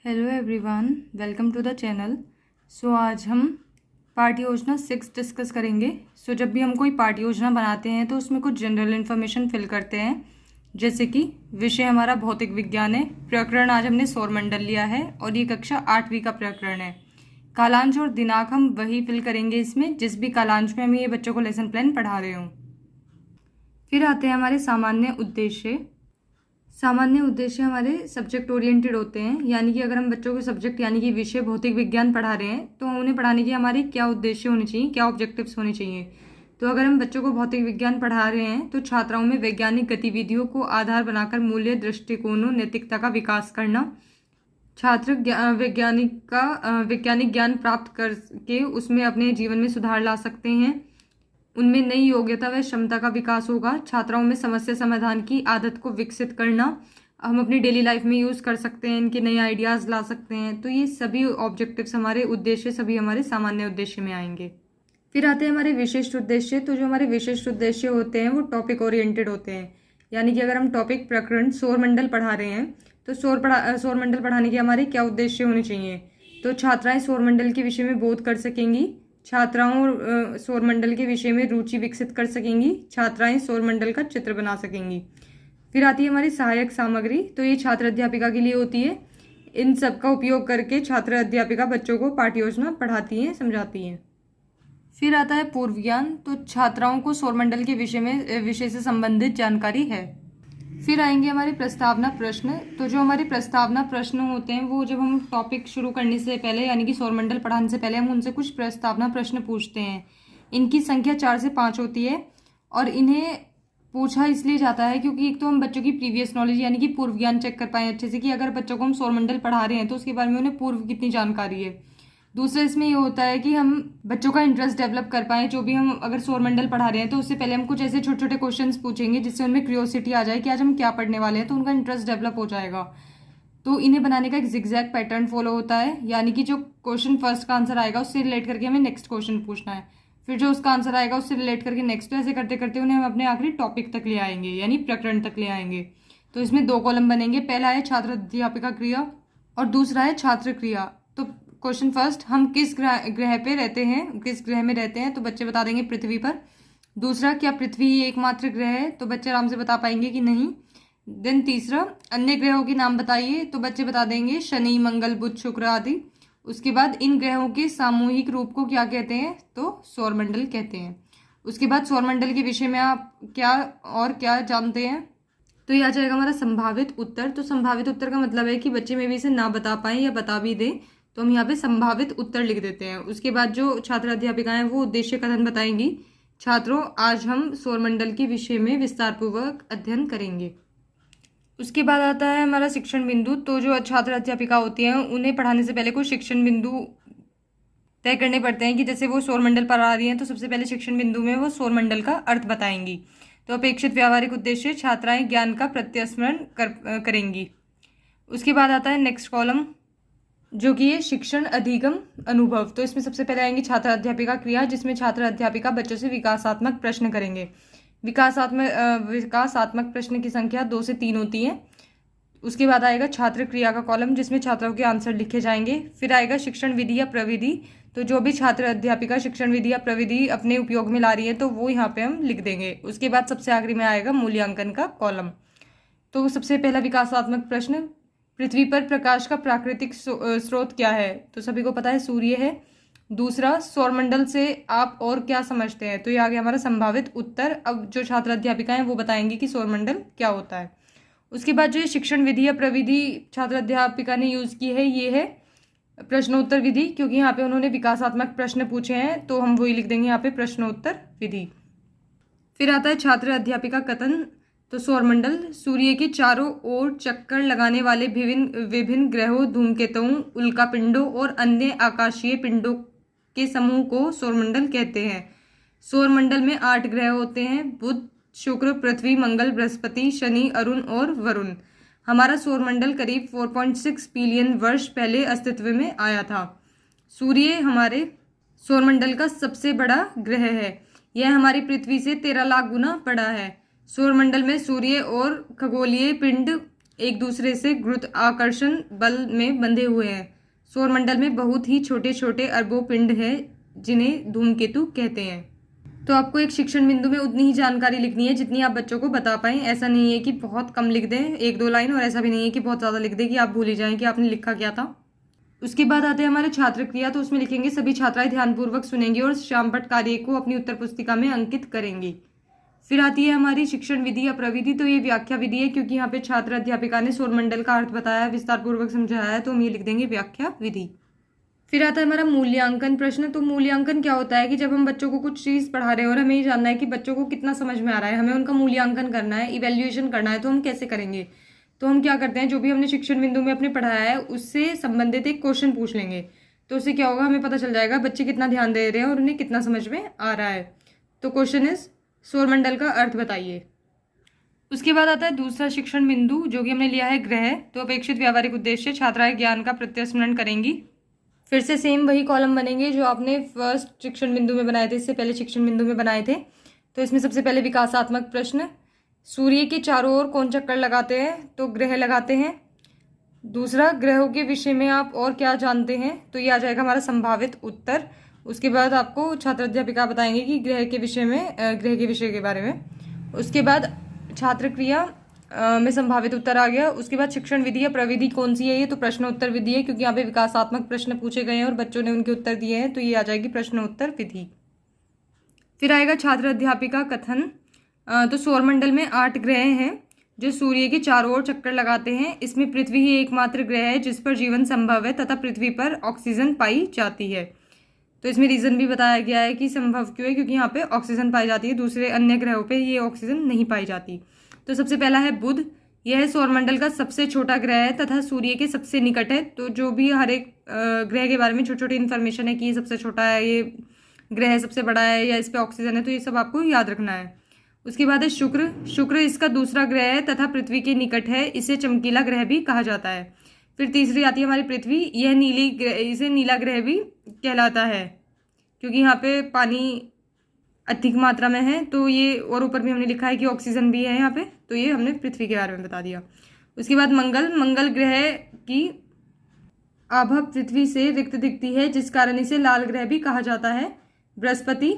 Hello everyone, welcome to the channel. आज हम पाठ योजना 6 डिस्कस करेंगे। जब भी हम कोई पाठ योजना बनाते हैं तो उसमें कुछ जनरल इन्फॉर्मेशन फिल करते हैं, जैसे कि विषय हमारा भौतिक विज्ञान है। प्रकरण आज हमने सौरमंडल लिया है और ये कक्षा 8वीं का प्रकरण है। कालांश और दिनांक हम वही फिल करेंगे इसमें जिस भी कालांश में हम ये बच्चों को लेसन प्लान पढ़ा रहे हों। फिर आते हैं हमारे सामान्य उद्देश्य। सामान्य उद्देश्य हमारे सब्जेक्ट ओरिएंटेड होते हैं, यानी कि अगर हम बच्चों को सब्जेक्ट यानी कि विषय भौतिक विज्ञान पढ़ा रहे हैं तो उन्हें पढ़ाने की हमारी क्या उद्देश्य होने चाहिए, क्या ऑब्जेक्टिव्स होने चाहिए। तो अगर हम बच्चों को भौतिक विज्ञान पढ़ा रहे हैं तो छात्राओं में वैज्ञानिक गतिविधियों को आधार बनाकर मूल्य, दृष्टिकोणों, नैतिकता का विकास करना, छात्र वैज्ञानिक ज्ञान प्राप्त करके उसमें अपने जीवन में सुधार ला सकते हैं। उनमें नई योग्यता व क्षमता का विकास होगा। छात्राओं में समस्या समाधान की आदत को विकसित करना, हम अपनी डेली लाइफ में यूज़ कर सकते हैं, इनके नए आइडियाज़ ला सकते हैं। तो ये सभी ऑब्जेक्टिव्स, हमारे उद्देश्य सभी हमारे सामान्य उद्देश्य में आएंगे। फिर आते हैं हमारे विशिष्ट उद्देश्य। तो जो हमारे विशिष्ट उद्देश्य होते हैं वो टॉपिक ओरिएंटेड होते हैं, यानी कि अगर हम टॉपिक प्रकरण सौरमंडल पढ़ा रहे हैं तो सौरमंडल पढ़ाने के हमारे क्या उद्देश्य होने चाहिए। तो छात्राएं सौरमंडल के विषय में बोध कर सकेंगी, छात्राओं सौरमंडल के विषय में रुचि विकसित कर सकेंगी, छात्राएं सौरमंडल का चित्र बना सकेंगी। फिर आती है हमारी सहायक सामग्री। तो ये छात्र अध्यापिका के लिए होती है। इन सब का उपयोग करके छात्र अध्यापिका बच्चों को पाठ्य योजना पढ़ाती हैं, समझाती हैं। फिर आता है पूर्व ज्ञान। तो छात्राओं को सौरमंडल के विषय से संबंधित जानकारी है। फिर आएंगे हमारे प्रस्तावना प्रश्न। तो जो हमारे प्रस्तावना प्रश्न होते हैं वो जब हम टॉपिक शुरू करने से पहले, यानी कि सौरमंडल पढ़ाने से पहले, हम उनसे कुछ प्रस्तावना प्रश्न पूछते हैं। इनकी संख्या 4 से 5 होती है और इन्हें पूछा इसलिए जाता है क्योंकि एक तो हम बच्चों की प्रीवियस नॉलेज यानी कि पूर्व ज्ञान चेक कर पाएँ अच्छे से, कि अगर बच्चों को हम सौरमंडल पढ़ा रहे हैं तो उसके बारे में उन्हें पूर्व कितनी जानकारी है। दूसरा इसमें ये होता है कि हम बच्चों का इंटरेस्ट डेवलप कर पाएँ। जो भी हम अगर सौरमंडल पढ़ा रहे हैं तो उससे पहले हम कुछ ऐसे छोटे छोटे क्वेश्चंस पूछेंगे जिससे उनमें क्यूरियोसिटी आ जाए कि आज हम क्या पढ़ने वाले हैं, तो उनका इंटरेस्ट डेवलप हो जाएगा। तो इन्हें बनाने का एक जिगजैग पैटर्न फॉलो होता है, यानी कि जो क्वेश्चन फर्स्ट का आंसर आएगा उससे रिलेट करके हमें नेक्स्ट क्वेश्चन पूछना है, फिर जो उसका आंसर आएगा उससे रिलेट करके नेक्स्ट। तो ऐसे करते करते उन्हें हम अपने आखिरी टॉपिक तक ले आएंगे, यानी प्रकरण तक ले आएंगे। तो इसमें 2 कॉलम बनेंगे। पहला है छात्र अध्यापिका क्रिया और दूसरा है छात्र क्रिया। तो क्वेश्चन फर्स्ट, हम किस ग्रह पे रहते हैं, किस ग्रह में रहते हैं, तो बच्चे बता देंगे पृथ्वी पर। दूसरा, क्या पृथ्वी ही एकमात्र ग्रह है, तो बच्चे आराम से बता पाएंगे कि नहीं। देन तीसरा, अन्य ग्रहों के नाम बताइए, तो बच्चे बता देंगे शनि, मंगल, बुध, शुक्र आदि। उसके बाद इन ग्रहों के सामूहिक रूप को क्या कहते हैं, तो सौरमंडल कहते हैं। उसके बाद सौरमंडल के विषय में आप क्या जानते हैं, तो यह आ जाएगा हमारा संभावित उत्तर। तो संभावित उत्तर का मतलब है कि बच्चे में भी इसे ना बता पाएं या बता भी दें, तो हम यहाँ पे संभावित उत्तर लिख देते हैं। उसके बाद जो छात्र अध्यापिकाएं वो उद्देश्य कथन बताएंगी। छात्रों, आज हम सौरमंडल के विषय में विस्तारपूर्वक अध्ययन करेंगे। उसके बाद आता है हमारा शिक्षण बिंदु। तो जो छात्र अध्यापिका होती हैं उन्हें पढ़ाने से पहले कुछ शिक्षण बिंदु तय करने पड़ते हैं, कि जैसे वो सौरमंडल पढ़ा रही हैं तो सबसे पहले शिक्षण बिंदु में वो सौरमंडल का अर्थ बताएंगी। तो अपेक्षित व्यावहारिक उद्देश्य, छात्राएं ज्ञान का प्रत्यस्मरण करेंगी। उसके बाद आता है नेक्स्ट कॉलम, जो कि ये शिक्षण अधिगम अनुभव। तो इसमें सबसे पहले आएंगे छात्र अध्यापिका क्रिया, जिसमें छात्र अध्यापिका बच्चों से विकासात्मक प्रश्न करेंगे। विकासात्मक प्रश्न की संख्या 2 से 3 होती है। उसके बाद आएगा छात्र क्रिया का कॉलम, जिसमें छात्रों के आंसर लिखे जाएंगे। फिर आएगा शिक्षण विधि या प्रविधि। तो जो भी छात्र अध्यापिका शिक्षण विधि या प्रविधि अपने उपयोग में ला रही है तो वो यहाँ पे हम लिख देंगे। उसके बाद सबसे आखिरी में आएगा मूल्यांकन का कॉलम। तो सबसे पहला विकासात्मक प्रश्न, पृथ्वी पर प्रकाश का प्राकृतिक स्रोत क्या है, तो सभी को पता है सूर्य है। दूसरा, सौरमंडल से आप और क्या समझते हैं, तो ये आ गया हमारा संभावित उत्तर। अब जो छात्र अध्यापिका हैं वो बताएंगे कि सौरमंडल क्या होता है। उसके बाद जो शिक्षण विधि या प्रविधि छात्र अध्यापिका ने यूज़ की है ये है प्रश्नोत्तर विधि, क्योंकि यहाँ पे उन्होंने विकासात्मक प्रश्न पूछे हैं तो हम वही लिख देंगे यहाँ पे प्रश्नोत्तर विधि। फिर आता है छात्र अध्यापिका कथन। तो सौरमंडल सूर्य के चारों ओर चक्कर लगाने वाले विभिन्न ग्रहों, धूमकेतुओं, उल्कापिंडों और अन्य आकाशीय पिंडों के समूह को सौरमंडल कहते हैं। सौरमंडल में 8 ग्रह होते हैं, बुध, शुक्र, पृथ्वी, मंगल, बृहस्पति, शनि, अरुण और वरुण। हमारा सौरमंडल करीब 4.6 बिलियन वर्ष पहले अस्तित्व में आया था। सूर्य हमारे सौरमंडल का सबसे बड़ा ग्रह है। यह हमारी पृथ्वी से 13 लाख गुना बड़ा है। सौरमंडल में सूर्य और खगोलीय पिंड एक दूसरे से गुरुत्वाकर्षण बल में बंधे हुए हैं। सौरमंडल में बहुत ही छोटे छोटे अरबों पिंड हैं जिन्हें धूमकेतु कहते हैं। तो आपको एक शिक्षण बिंदु में उतनी ही जानकारी लिखनी है जितनी आप बच्चों को बता पाएं। ऐसा नहीं है कि बहुत कम लिख दें, 1-2 लाइन, और ऐसा भी नहीं है कि बहुत ज़्यादा लिख दें कि आप भूल ही जाएं कि आपने लिखा क्या था। उसके बाद आते हैं हमारे छात्र क्रिया। तो उसमें लिखेंगे सभी छात्राएं ध्यानपूर्वक सुनेंगी और शामपट कार्य को अपनी उत्तर पुस्तिका में अंकित करेंगी। फिर आती है हमारी शिक्षण विधि या प्रविधि। तो ये व्याख्या विधि है, क्योंकि यहाँ पे छात्र अध्यापिका ने सौरमंडल का अर्थ बताया है, विस्तार पूर्वक समझाया है, तो हम ये लिख देंगे व्याख्या विधि। फिर आता है हमारा मूल्यांकन प्रश्न। तो मूल्यांकन क्या होता है कि जब हम बच्चों को कुछ चीज़ पढ़ा रहे हैं और हमें ये जानना है कि बच्चों को कितना समझ में आ रहा है, हमें उनका मूल्यांकन करना है, इवेल्युएशन करना है, तो हम कैसे करेंगे। तो हम क्या करते हैं, जो भी हमने शिक्षण बिंदु में अपने पढ़ाया है उससे संबंधित एक क्वेश्चन पूछ लेंगे। तो उससे क्या होगा, हमें पता चल जाएगा बच्चे कितना ध्यान दे रहे हैं और उन्हें कितना समझ में आ रहा है। तो क्वेश्चन इज सौरमंडल का अर्थ बताइए। उसके बाद आता है दूसरा शिक्षण बिंदु, जो कि हमने लिया है ग्रह। तो अपेक्षित व्यावहारिक उद्देश्य, छात्राएं ज्ञान का प्रत्यस्मरण करेंगी। फिर से सेम वही कॉलम बनेंगे जो आपने फर्स्ट शिक्षण बिंदु में बनाए थे, इससे पहले शिक्षण बिंदु में बनाए थे। तो इसमें सबसे पहले विकासात्मक प्रश्न, सूर्य के चारों ओर कौन चक्कर लगाते हैं। तो ग्रह लगाते हैं। दूसरा, ग्रहों के विषय में आप और क्या जानते हैं। तो ये आ जाएगा हमारा संभावित उत्तर। उसके बाद आपको छात्र अध्यापिका बताएंगे कि ग्रह के विषय के बारे में। उसके बाद छात्र क्रिया में संभावित उत्तर आ गया। उसके बाद शिक्षण विधि या प्रविधि कौन सी है, ये तो प्रश्नोत्तर विधि है, क्योंकि यहाँ पे विकासात्मक प्रश्न पूछे गए हैं और बच्चों ने उनके उत्तर दिए हैं, तो ये आ जाएगी प्रश्नोत्तर विधि। फिर आएगा छात्र अध्यापिका कथन। तो सौरमंडल में 8 ग्रह हैं जो सूर्य के चारों ओर चक्कर लगाते हैं। इसमें पृथ्वी ही एकमात्र ग्रह है जिस पर जीवन संभव है तथा पृथ्वी पर ऑक्सीजन पाई जाती है। तो इसमें रीजन भी बताया गया है कि संभव क्यों है, क्योंकि यहाँ पे ऑक्सीजन पाई जाती है, दूसरे अन्य ग्रहों पे ये ऑक्सीजन नहीं पाई जाती। तो सबसे पहला है बुध। यह सौरमंडल का सबसे छोटा ग्रह है तथा सूर्य के सबसे निकट है। तो जो भी हर एक ग्रह के बारे में छोटी छोटी इन्फॉर्मेशन है कि ये सबसे छोटा है, ये ग्रह सबसे बड़ा है, या इस पर ऑक्सीजन है, तो ये सब आपको याद रखना है। उसके बाद है शुक्र। शुक्र इसका दूसरा ग्रह है तथा पृथ्वी के निकट है, इसे चमकीला ग्रह भी कहा जाता है। फिर तीसरी आती है हमारी पृथ्वी। यह इसे नीला ग्रह भी कहलाता है, क्योंकि यहाँ पे पानी अधिक मात्रा में है। तो ये, और ऊपर भी हमने लिखा है कि ऑक्सीजन भी है यहाँ पे, तो ये हमने पृथ्वी के बारे में बता दिया। उसके बाद मंगल ग्रह की आभा पृथ्वी से रिक्त दिखती है, जिस कारण इसे लाल ग्रह भी कहा जाता है। बृहस्पति,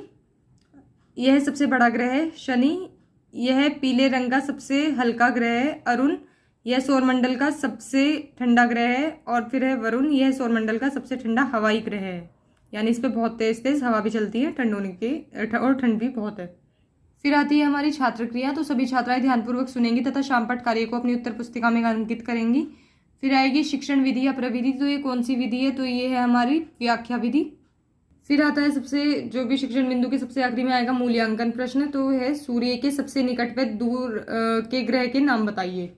यह सबसे बड़ा ग्रह है। शनि, यह पीले रंग का सबसे हल्का ग्रह है। अरुण, यह सौरमंडल का सबसे ठंडा ग्रह है। और फिर है वरुण, यह सौरमंडल का सबसे ठंडा हवाई ग्रह है, यानी इस पे बहुत तेज तेज हवा भी चलती है, ठंड होने के और ठंड भी बहुत है। फिर आती है हमारी छात्र क्रिया। तो सभी छात्राएं ध्यानपूर्वक सुनेंगी तथा शामपट कार्य को अपनी उत्तर पुस्तिका में अंकित करेंगी। फिर आएगी शिक्षण विधि या प्रविधि। तो ये कौन सी विधि है, तो ये है हमारी व्याख्या विधि। फिर आता है सबसे, जो भी शिक्षण बिंदु के सबसे आखिरी में आएगा मूल्यांकन प्रश्न। तो है सूर्य के सबसे निकट व दूर के ग्रह के नाम बताइए।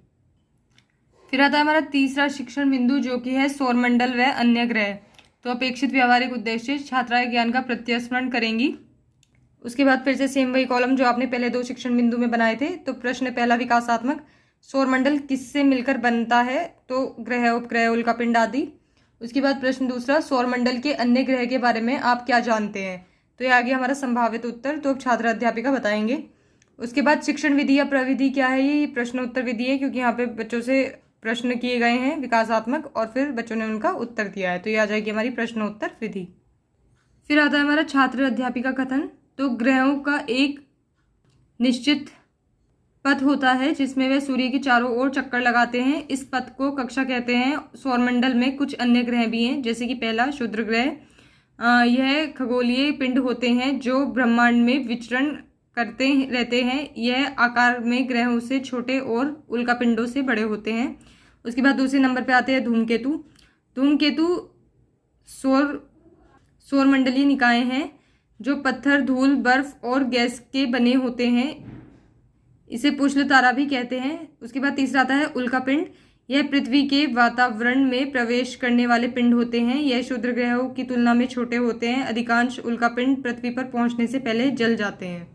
फिर आता है हमारा तीसरा शिक्षण बिंदु, जो कि है सौरमंडल व अन्य ग्रह। तो अपेक्षित व्यावहारिक उद्देश्य, छात्राएं ज्ञान का प्रत्यस्मरण करेंगी। उसके बाद फिर से सेम वही कॉलम जो आपने पहले 2 शिक्षण बिंदु में बनाए थे। तो प्रश्न पहला विकासात्मक, सौरमंडल किससे मिलकर बनता है। तो ग्रह, उपग्रह, उल्कापिंड आदि। उसके बाद प्रश्न दूसरा, सौरमंडल के अन्य ग्रह के बारे में आप क्या जानते हैं। तो ये आ गया हमारा संभावित उत्तर, तो अब छात्र अध्यापिका बताएंगे। उसके बाद शिक्षण विधि या प्रविधि क्या है, ये प्रश्नोत्तर विधि है, क्योंकि यहाँ पे बच्चों से प्रश्न किए गए हैं विकासात्मक और फिर बच्चों ने उनका उत्तर दिया है, तो ये आ जाएगी हमारी प्रश्नोत्तर विधि। फिर आता है हमारा छात्र अध्यापिका कथन। तो ग्रहों का एक निश्चित पथ होता है जिसमें वे सूर्य के चारों ओर चक्कर लगाते हैं। इस पथ को कक्षा कहते हैं। सौरमंडल में कुछ अन्य ग्रह भी हैं, जैसे कि पहला क्षुद्र ग्रह। यह खगोलीय पिंड होते हैं जो ब्रह्मांड में विचरण करते रहते हैं। यह आकार में ग्रहों से छोटे और उल्कापिंडों से बड़े होते हैं। उसके बाद दूसरे नंबर पे आते हैं धूमकेतु। धूमकेतु सौरमंडलीय निकाय हैं जो पत्थर, धूल, बर्फ और गैस के बने होते हैं। इसे पुष्ल तारा भी कहते हैं। उसके बाद तीसरा आता है उल्कापिंड। यह पृथ्वी के वातावरण में प्रवेश करने वाले पिंड होते हैं। यह क्षुद्र ग्रहों की तुलना में छोटे होते हैं। अधिकांश उल्कापिंड पृथ्वी पर पहुंचने से पहले जल जाते हैं।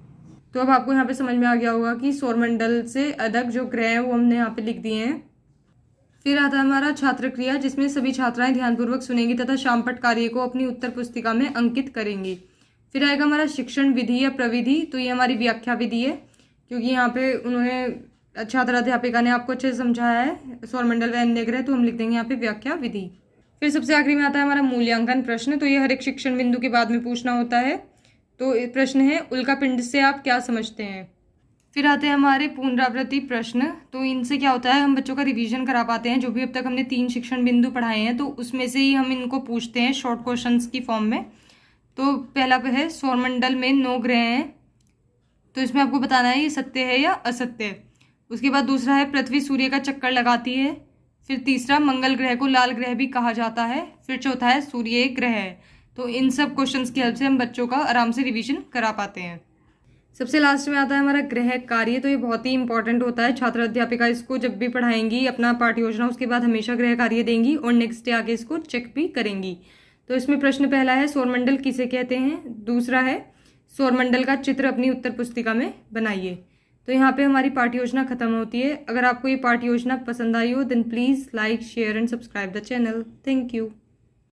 तो अब आपको यहाँ पे समझ में आ गया होगा कि सौरमंडल से अलग जो ग्रह है वो हमने यहाँ पे लिख दिए हैं। फिर आता है हमारा छात्र क्रिया, जिसमें सभी छात्राएं ध्यानपूर्वक सुनेंगी तथा शामपट कार्य को अपनी उत्तर पुस्तिका में अंकित करेंगी। फिर आएगा हमारा शिक्षण विधि या प्रविधि। तो ये हमारी व्याख्या विधि है, क्योंकि यहाँ पे उन्होंने छात्र अध्यापिका ने आपको अच्छे से समझाया है सौरमंडल व अन्य ग्रह, तो हम लिख देंगे यहाँ पे व्याख्या विधि। फिर सबसे आखिरी में आता है हमारा मूल्यांकन प्रश्न। तो ये हर एक शिक्षण बिंदु के बाद में पूछना होता है। तो प्रश्न है, उल्का पिंड से आप क्या समझते हैं। फिर आते हैं हमारे पुनरावृत्ति प्रश्न। तो इनसे क्या होता है, हम बच्चों का रिवीजन करा पाते हैं। जो भी अब तक हमने 3 शिक्षण बिंदु पढ़ाए हैं, तो उसमें से ही हम इनको पूछते हैं शॉर्ट क्वेश्चंस की फॉर्म में। तो पहला पे है, सौरमंडल में 9 ग्रह हैं, तो इसमें आपको बताना है ये सत्य है या असत्य है। उसके बाद दूसरा है, पृथ्वी सूर्य का चक्कर लगाती है। फिर तीसरा, मंगल ग्रह को लाल ग्रह भी कहा जाता है। फिर चौथा है, सूर्य एक ग्रह है। तो इन सब क्वेश्चंस की हेल्प से हम बच्चों का आराम से रिवीजन करा पाते हैं। सबसे लास्ट में आता है हमारा ग्रह कार्य। तो ये बहुत ही इंपॉर्टेंट होता है। छात्र अध्यापिका इसको जब भी पढ़ाएंगी अपना पाठ्य योजना, उसके बाद हमेशा ग्रह कार्य देंगी और नेक्स्ट डे आके इसको चेक भी करेंगी। तो इसमें प्रश्न पहला है, सौरमंडल किसे कहते हैं। दूसरा है, सौरमंडल का चित्र अपनी उत्तर पुस्तिका में बनाइए। तो यहाँ पे हमारी पाठ्य योजना खत्म होती है। अगर आपको ये पाठ्य योजना पसंद आई हो, then please like, share and subscribe the channel. Thank you.